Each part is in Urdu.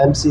MC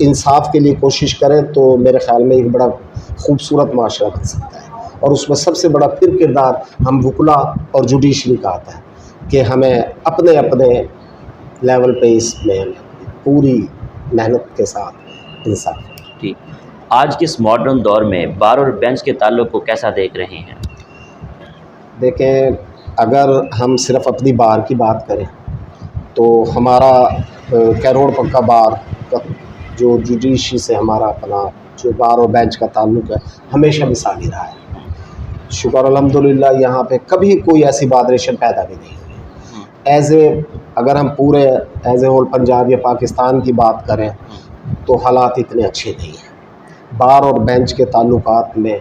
انصاف کے لیے کوشش کریں تو میرے خیال میں ایک بڑا خوبصورت معاشرہ بن سکتا ہے، اور اس میں سب سے بڑا پھر کردار ہم وکلا اور جوڈیشری کا آتا ہے کہ ہمیں اپنے اپنے لیول پہ اس میں پوری محنت کے ساتھ انصاف۔ ٹھیک، آج کے اس ماڈرن دور میں بار اور بینچ کے تعلق کو کیسا دیکھ رہے ہیں؟ دیکھیں، اگر ہم صرف اپنی بار کی بات کریں تو ہمارا کیرور پکا بار کا جو جوڈیشری سے ہمارا اپنا جو بار اور بینچ کا تعلق ہے ہمیشہ مثالی رہا ہے۔ شکر الحمدللہ یہاں پہ کبھی کوئی ایسی بادریشن پیدا بھی نہیں ہوئی۔ اگر ہم پورے ایز اے ہول پنجاب یا پاکستان کی بات کریں تو حالات اتنے اچھے نہیں ہیں۔ بار اور بینچ کے تعلقات میں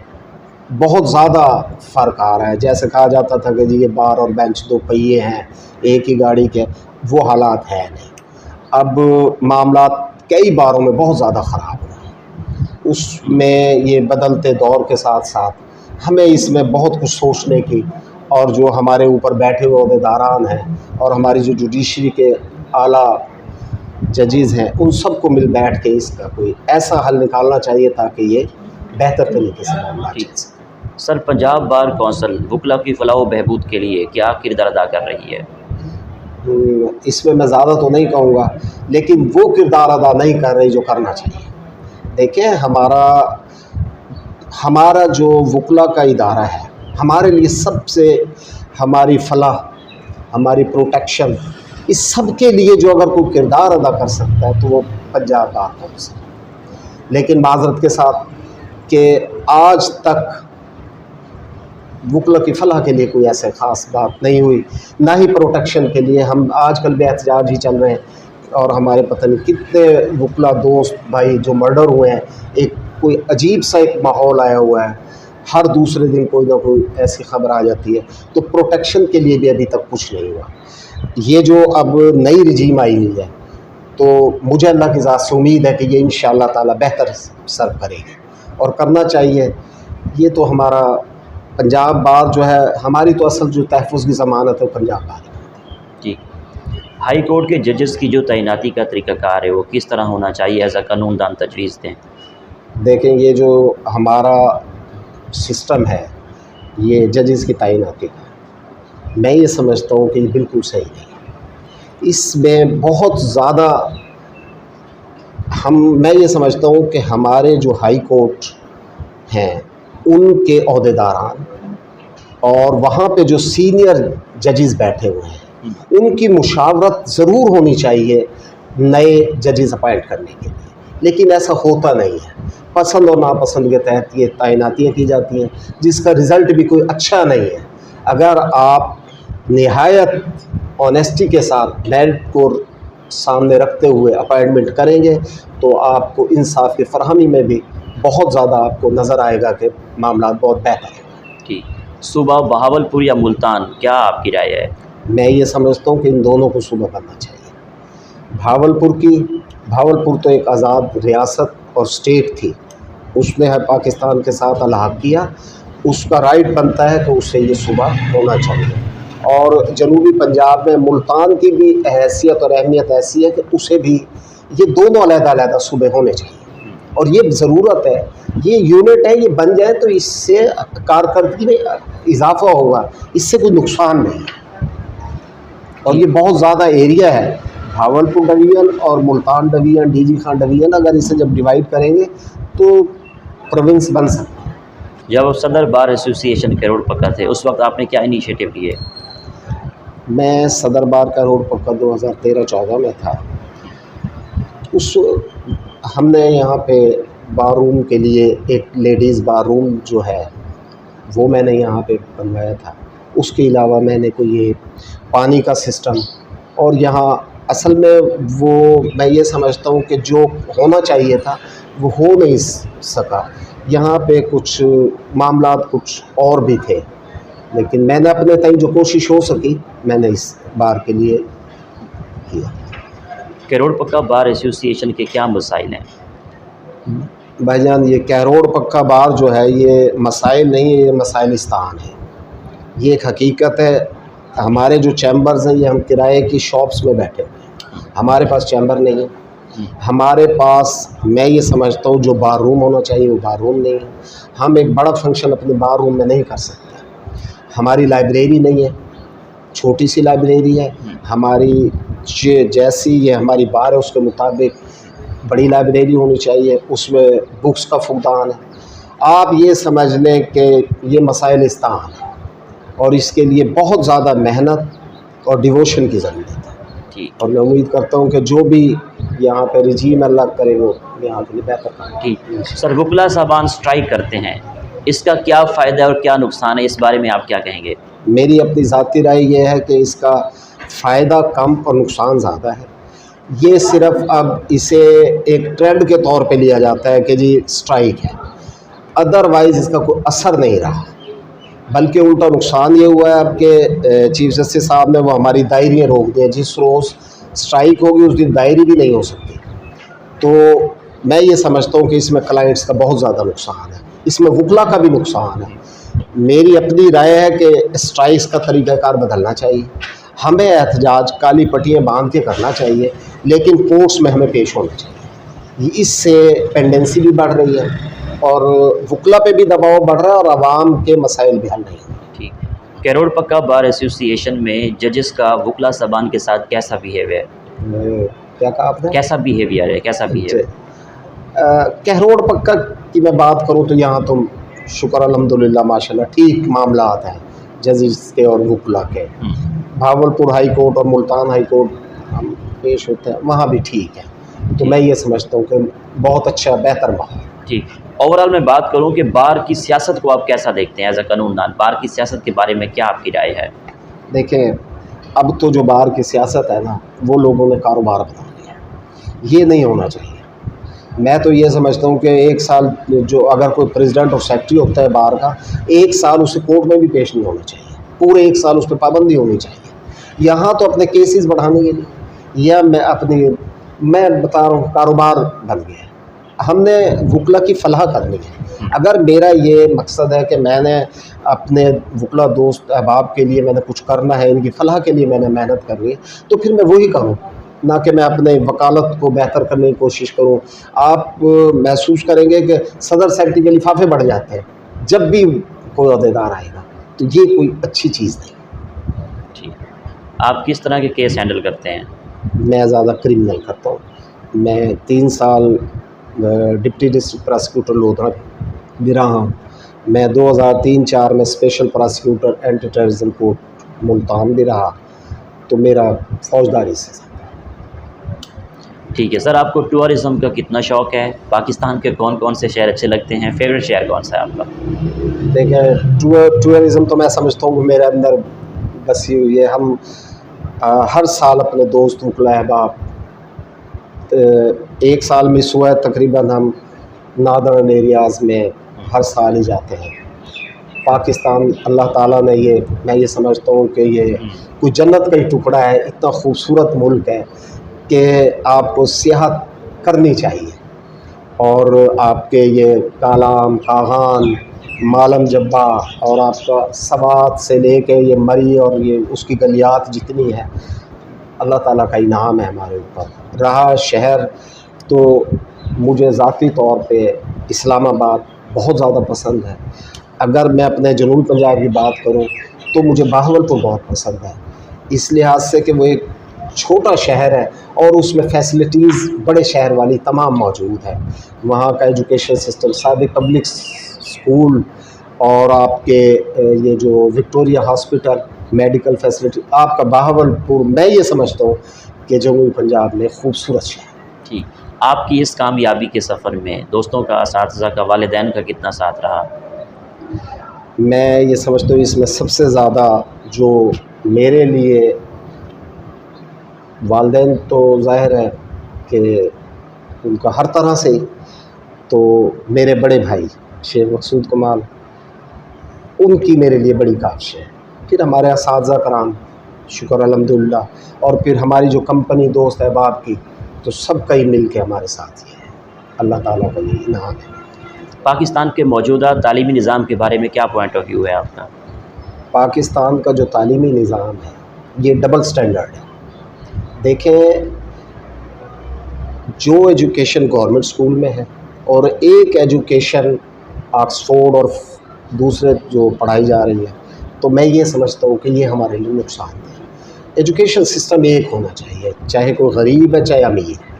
بہت زیادہ فرق آ رہا ہے۔ جیسے کہا جاتا تھا کہ جی یہ بار اور بینچ دو پہیے ہیں ایک ہی گاڑی کے، وہ حالات ہے نہیں۔ اب معاملات کئی باروں میں بہت زیادہ خراب ہو رہے ہیں۔ اس میں یہ بدلتے دور کے ساتھ ساتھ ہمیں اس میں بہت کچھ سوچنے کی، اور جو ہمارے اوپر بیٹھے ہوئے عہدیداران ہیں اور ہماری جو جوڈیشری کے اعلیٰ ججز ہیں ان سب کو مل بیٹھ کے اس کا کوئی ایسا حل نکالنا چاہیے تاکہ یہ بہتر طریقے سے معاملہ چل سکے۔ سر، پنجاب بار کونسل وکلا کی فلاح و بہبود کے لیے کیا کردار ادا کر رہی ہے؟ اس میں میں زیادہ تو نہیں کہوں گا، لیکن وہ کردار ادا نہیں کر رہی جو کرنا چاہیے۔ دیکھیں، ہمارا جو وکلا کا ادارہ ہے ہمارے لیے سب سے ہماری فلاح، ہماری پروٹیکشن، اس سب کے لیے جو اگر کوئی کردار ادا کر سکتا ہے تو وہ پنجاب بار کونسل ہے۔ لیکن معذرت کے ساتھ کہ آج تک وکلا کی فلاح کے لیے کوئی ایسے خاص بات نہیں ہوئی، نہ ہی پروٹیکشن کے لیے۔ ہم آج کل بے احتجاج ہی چل رہے ہیں، اور ہمارے پتہ نہیں کتنے وکلا دوست بھائی جو مرڈر ہوئے ہیں، ایک کوئی عجیب سا ایک ماحول آیا ہوا ہے، ہر دوسرے دن کوئی نہ کوئی ایسی خبر آ جاتی ہے۔ تو پروٹیکشن کے لیے بھی ابھی تک کچھ نہیں ہوا۔ یہ جو اب نئی رجیم آئی ہوئی ہے تو مجھے اللہ کی ذات سے امید ہے کہ یہ انشاءاللہ تعالی بہتر سرو کرے گی، اور کرنا چاہیے۔ یہ تو ہمارا پنجاب بار جو ہے، ہماری تو اصل جو تحفظ کی ضمانت ہے وہ پنجاب بار ہے۔ جی، ہائی کورٹ کے ججز کی جو تعیناتی کا طریقہ کار ہے وہ کس طرح ہونا چاہیے، ایز اے قانون دان تجویز دیں؟ دیکھیں، یہ جو ہمارا سسٹم ہے یہ ججز کی تعیناتی کا، میں یہ سمجھتا ہوں کہ یہ بالکل صحیح نہیں ہے۔ اس میں بہت زیادہ میں یہ سمجھتا ہوں کہ ہمارے جو ہائی کورٹ ہیں ان کے عہدیداران اور وہاں پہ جو سینئر ججز بیٹھے ہوئے ہیں ان کی مشاورت ضرور ہونی چاہیے نئے ججز اپائنٹ کرنے کے لیے، لیکن ایسا ہوتا نہیں ہے۔ پسند اور ناپسند کے تحت یہ تعیناتیاں کی جاتی ہیں جس کا رزلٹ بھی کوئی اچھا نہیں ہے۔ اگر آپ نہایت آنیسٹی کے ساتھ میرٹ کو سامنے رکھتے ہوئے اپائنٹمنٹ کریں گے تو آپ کو انصاف کی فراہمی میں بھی بہت زیادہ آپ کو نظر آئے گا کہ معاملات بہت بہتر ہیں۔ ٹھیک، صوبہ بہاولپور یا ملتان، کیا آپ کی رائے ہے؟ میں یہ سمجھتا ہوں کہ ان دونوں کو صوبہ بننا چاہیے۔ بہاولپور تو ایک آزاد ریاست اور اسٹیٹ تھی، اس نے پاکستان کے ساتھ الحاق کیا، اس کا رائٹ بنتا ہے کہ اس سے یہ صوبہ ہونا چاہیے۔ اور جنوبی پنجاب میں ملتان کی بھی حیثیت اور اہمیت ایسی ہے کہ اسے بھی یہ دونوں علیحدہ علیحدہ صوبے ہونے چاہیے، اور یہ ضرورت ہے، یہ یونٹ ہے، یہ بن جائے تو اس سے کارکردگی میں اضافہ ہوگا، اس سے کوئی نقصان نہیں۔ اور یہ بہت زیادہ ایریا ہے، بہاولپور ڈویژن اور Multan division, D G Khan division, اگر اسے جب ڈیوائڈ کریں گے تو پروونس بن سکتا ہے۔ جب آپ صدر بار ایسوسی ایشن کیرور پکا تھے اس وقت آپ نے کیا انیشیٹو لیے؟ میں صدر بار کیرور پکا 2013-14 میں تھا۔ ہم نے یہاں پہ بار روم کے لیے ایک لیڈیز بار روم جو ہے وہ میں نے یہاں پہ بنوایا تھا۔ اس کے علاوہ میں نے کوئی یہ پانی کا سسٹم، اور یہاں اصل میں وہ میں یہ سمجھتا ہوں کہ جو ہونا چاہیے تھا وہ ہو نہیں سکا۔ یہاں پہ کچھ معاملات کچھ اور بھی تھے، لیکن میں نے اپنے تئیں جو کوشش ہو سکی میں نے اس بار کے لیے کیا۔ کیرور پکا بار ایسوسی ایشن کے کیا مسائل ہیں؟ بھائی جان، یہ کیرور پکا بار جو ہے یہ مسائل نہیں ہے، یہ مسائلستان ہے۔ یہ ایک حقیقت ہے۔ ہمارے جو چیمبرز ہیں یہ ہم کرائے کی شاپس میں بیٹھے ہوئے ہیں، ہمارے پاس چیمبر نہیں ہے۔ ہمارے پاس میں یہ سمجھتا ہوں جو بار روم ہونا چاہیے وہ بار روم نہیں ہے. ہم ایک بڑا فنکشن اپنے بار روم میں نہیں کر سکتے. ہماری لائبریری نہیں ہے, چھوٹی سی لائبریری ہے. ہماری جیسی یہ ہماری بار ہے اس کے مطابق بڑی لائبریری ہونی چاہیے, اس میں بکس کا فقدان ہے. آپ یہ سمجھ لیں کہ یہ مسائل استعان ہیں اور اس کے لیے بہت زیادہ محنت اور ڈیووشن کی ضرورت ہے. اور میں امید کرتا ہوں کہ جو بھی یہاں پہ رجیم اللہ کرے وہ یہاں کے لیے بہتر کام. ٹھیک سر, وکلا صاحبان اسٹرائک کرتے ہیں, اس کا کیا فائدہ اور کیا نقصان ہے, اس بارے میں آپ کیا کہیں گے؟ میری اپنی ذاتی رائے یہ ہے کہ اس کا فائدہ کم اور نقصان زیادہ ہے. یہ صرف اب اسے ایک ٹرینڈ کے طور پہ لیا جاتا ہے کہ جی اسٹرائک ہے, ادروائز اس کا کوئی اثر نہیں رہا, بلکہ الٹا نقصان یہ ہوا ہے اب کہ چیف جسٹس صاحب نے وہ ہماری دائریاں روک دیں. جس روز اسٹرائک ہوگی اس دن دائری بھی نہیں ہو سکتی. تو میں یہ سمجھتا ہوں کہ اس میں کلائنٹس کا بہت زیادہ نقصان ہے, اس میں وکلا کا بھی نقصان ہے. میری اپنی رائے ہے کہ اسٹرائکس کا طریقہ کار بدلنا چاہیے. ہمیں احتجاج کالی پٹیاں باندھ کے کرنا چاہیے, لیکن کورٹس میں ہمیں پیش ہونا چاہیے. اس سے پینڈنسی بھی بڑھ رہی ہے اور وکلا پہ بھی دباؤ بڑھ رہا ہے اور عوام کے مسائل بھی حل نہیں ہیں. ٹھیک. کیرول پکا بار ایسوسی ایشن میں ججز کا وکلا صاحبان کے ساتھ کیسا بیہیویئر ہے؟ کیا کہا آپ نے؟ کیسا بیہیویئر ہے, کیسا بیہیویئر؟ کہروڑ پکا کی میں بات کروں تو یہاں تو شکر الحمدللہ ماشاءاللہ ٹھیک معاملات ہیں ججز کے اور وکلا کے. بھاولپور ہائی کورٹ اور ملتان ہائی کورٹ ہم پیش ہوتے ہیں, وہاں بھی ٹھیک ہے. تو میں یہ سمجھتا ہوں کہ بہت اچھا بہتر ماحول. ٹھیک. اوورآل میں بات کروں کہ بار کی سیاست کو آپ کیسا دیکھتے ہیں ایز اے قانون دان؟ بار کی سیاست کے بارے میں کیا آپ کی رائے ہے؟ دیکھیں, اب تو جو بار کی سیاست ہے نا وہ لوگوں نے کاروبار بنا لیا ہے, یہ نہیں ہونا چاہیے. میں تو یہ سمجھتا ہوں کہ ایک سال جو اگر کوئی پریزیڈنٹ اور سیکرٹری ہوتا ہے بار کا, ایک سال اسے کورٹ میں بھی پیش نہیں ہونا چاہیے, پورے ایک سال اس پہ پابندی ہونی چاہیے. یہاں تو اپنے کیسز بڑھانے کے لیے یا میں بتا رہا ہوں کاروبار بن گیا ہے. ہم نے وکلا کی فلاح کرنی ہے. اگر میرا یہ مقصد ہے کہ میں نے اپنے وکلا دوست احباب کے لیے میں نے کچھ کرنا ہے, ان کی فلاح کے لیے میں نے محنت کرنی ہے, تو پھر میں وہی کروں, نہ کہ میں اپنے وکالت کو بہتر کرنے کی کوشش کروں. آپ محسوس کریں گے کہ صدر سیکرٹری کے لفافے بڑھ جاتے ہیں جب بھی کوئی عہدیدار آئے گا, تو یہ کوئی اچھی چیز نہیں. ٹھیک. آپ کس طرح کے کیس ہینڈل کرتے ہیں؟ میں زیادہ کرمنل کرتا ہوں. میں 3 سال ڈپٹی ڈسٹرکٹ پراسیکیوٹر لودھا بھی رہا ہوں. میں 2003-04 میں special prosecutor anti terrorism court Multan بھی رہا. تو میرا فوجداری سے. ٹھیک ہے سر, آپ کو ٹورزم کا کتنا شوق ہے؟ پاکستان کے کون کون سے شہر اچھے لگتے ہیں؟ فیوریٹ شہر کون سا ہے آپ کا؟ دیکھیں, ٹورزم تو میں سمجھتا ہوں کہ میرے اندر بسی ہوئی ہے. ہم ہر سال اپنے دوست وکلا احباب, ایک سال مس ہوا ہے تقریباً, ہم نادرن ایریاز میں ہر سال ہی جاتے ہیں. پاکستان اللہ تعالیٰ نے میں یہ سمجھتا ہوں کہ یہ کوئی جنت کا ہی ٹکڑا ہے. اتنا خوبصورت ملک ہے کہ آپ کو سیاحت کرنی چاہیے. اور آپ کے یہ کالام, کاغان, مالم جبہ اور آپ کا سوات سے لے کے یہ مری اور یہ اس کی گلیات جتنی ہے, اللہ تعالیٰ کا انعام ہے ہمارے اوپر. رہا شہر تو مجھے ذاتی طور پہ اسلام آباد بہت زیادہ پسند ہے. اگر میں اپنے جنوبی پنجاب کی بات کروں تو مجھے بہاولپور بہت پسند ہے, اس لحاظ سے کہ وہ ایک چھوٹا شہر ہے اور اس میں فیسلٹیز بڑے شہر والی تمام موجود ہے. وہاں کا ایجوکیشن سسٹم, سابق پبلک اسکول اور آپ کے یہ جو وکٹوریہ ہاسپٹل, میڈیکل فیسلٹی, آپ کا بہاولپور میں یہ سمجھتا ہوں کہ جنوبی پنجاب میں خوبصورت شہر. ٹھیک. آپ کی اس کامیابی کے سفر میں دوستوں کا, اساتذہ کا, والدین کا کتنا ساتھ رہا؟ میں یہ سمجھتا ہوں اس میں سب سے زیادہ جو میرے لیے والدین تو ظاہر ہے کہ ان کا ہر طرح سے, تو میرے بڑے بھائی شیخ مقصود کمال, ان کی میرے لیے بڑی کاوش ہے. پھر ہمارے اساتذہ کرام شکر الحمدللہ, اور پھر ہماری جو کمپنی دوست احباب کی, تو سب کا ہی مل کے ہمارے ساتھ ہی ہے. اللہ تعالیٰ کا یہ انعام ہے. پاکستان کے موجودہ تعلیمی نظام کے بارے میں کیا پوائنٹ آف ویو ہے آپ کا؟ پاکستان کا جو تعلیمی نظام ہے یہ ڈبل سٹینڈرڈ ہے. دیکھیں, جو ایجوکیشن گورنمنٹ اسکول میں ہے اور ایک ایجوکیشن آکسفورڈ اور دوسرے جو پڑھائی جا رہی ہے، تو میں یہ سمجھتا ہوں کہ یہ ہمارے لیے نقصان ہے۔ ایجوکیشن سسٹم ایک ہونا چاہیے، چاہے کوئی غریب ہے چاہے امیر ہے۔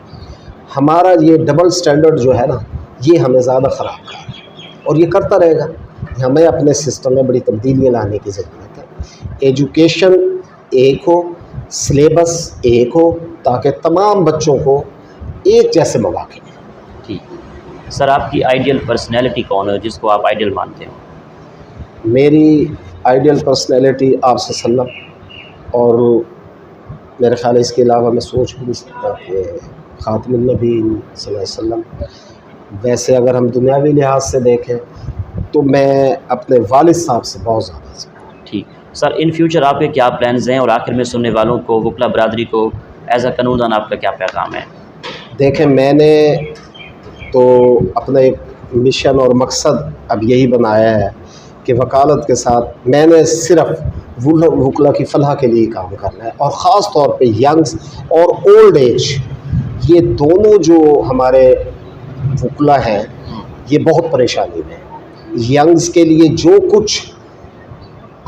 ہمارا یہ ڈبل سٹینڈرڈ جو ہے نا، یہ ہمیں زیادہ خراب کر رہا ہے اور یہ کرتا رہے گا۔ ہمیں اپنے سسٹم میں بڑی تبدیلیاں لانے کی ضرورت ہے۔ ایجوکیشن ایک ہو، سلیبس ایک ہو، تاکہ تمام بچوں کو ایک جیسے مواقع ملیں۔ ٹھیک سر، آپ کی آئیڈیل پرسنالٹی کون ہے جس کو آپ آئیڈیل مانتے ہو؟ میری آئیڈیل پرسنالٹی آپ سے سلم، اور میرے خیال ہے اس کے علاوہ میں سوچ بھی نہیں سکتا کہ خاتم النبی صلی اللہ علیہ وسلم۔ ویسے اگر ہم دنیاوی لحاظ سے دیکھیں تو میں اپنے والد صاحب سے بہت زیادہ ٹھیک سر، ان فیوچر آپ کے کیا پلانز ہیں، اور آخر میں سننے والوں کو، وکلا برادری کو ایز اے قنوندان آپ کا کیا پیغام ہے؟ دیکھیں، میں نے تو اپنا ایک مشن اور مقصد اب یہی بنایا ہے کہ وکالت کے ساتھ میں نے صرف وکلا کی فلاح کے لیے کام کرنا ہے، اور خاص طور پہ ینگز اور اولڈ ایج، یہ دونوں جو ہمارے وکلا ہیں یہ بہت پریشانی میں ہیں۔ ینگز کے لیے جو کچھ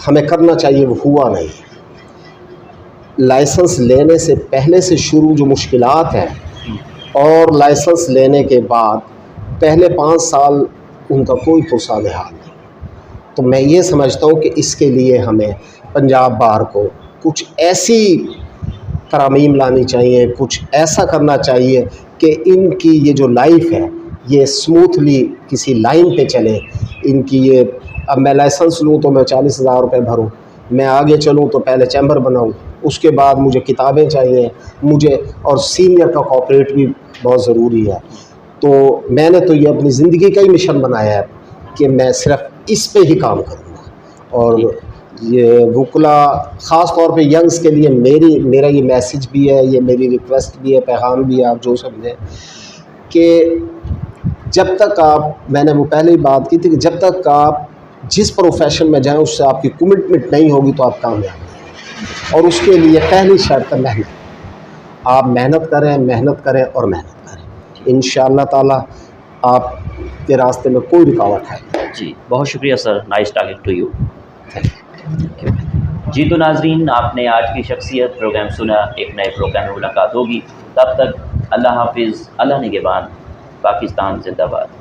ہمیں کرنا چاہیے وہ ہوا نہیں۔ لائسنس لینے سے پہلے سے شروع جو مشکلات ہیں، اور لائسنس لینے کے بعد پہلے 5 سال ان کا کوئی پرسان حال نہیں۔ تو میں یہ سمجھتا ہوں کہ اس کے لیے ہمیں پنجاب بار کو کچھ ایسی ترامیم لانی چاہیے، کچھ ایسا کرنا چاہیے کہ ان کی یہ جو لائف ہے یہ سموتھلی کسی لائن پہ چلے۔ ان کی یہ، اب میں لائسنس لوں تو میں 40,000 روپے بھروں، میں آگے چلوں تو پہلے چیمبر بناؤں، اس کے بعد مجھے کتابیں چاہیے مجھے، اور سینئر کا کوآپریٹ بھی بہت ضروری ہے۔ تو میں نے تو یہ اپنی زندگی کا ہی مشن بنایا ہے کہ میں صرف اس پہ ہی کام کروں گا۔ اور یہ وکلا خاص طور پہ ینگز کے لیے میرا یہ میسج بھی ہے، یہ میری ریکویسٹ بھی ہے، پیغام بھی ہے، آپ جو سمجھیں کہ جب تک میں نے وہ پہلے ہی بات کی تھی کہ جب تک آپ جس پروفیشن میں جائیں اس سے آپ کی کمٹمنٹ نہیں ہوگی تو آپ کامیاب نہیں، اور اس کے لیے پہلی شرط ہے محنت۔ آپ محنت کریں، محنت کریں اور محنت کریں، انشاءاللہ تعالی آپ کے راستے میں کوئی رکاوٹ ہے۔ جی بہت شکریہ سر، نائس ٹاکنگ ٹو یو۔ جی تو ناظرین، آپ نے آج کی شخصیت پروگرام سنا، ایک نئے پروگرام میں ملاقات ہوگی، تب تک اللہ حافظ، اللہ نگہبان، پاکستان زندہ باد۔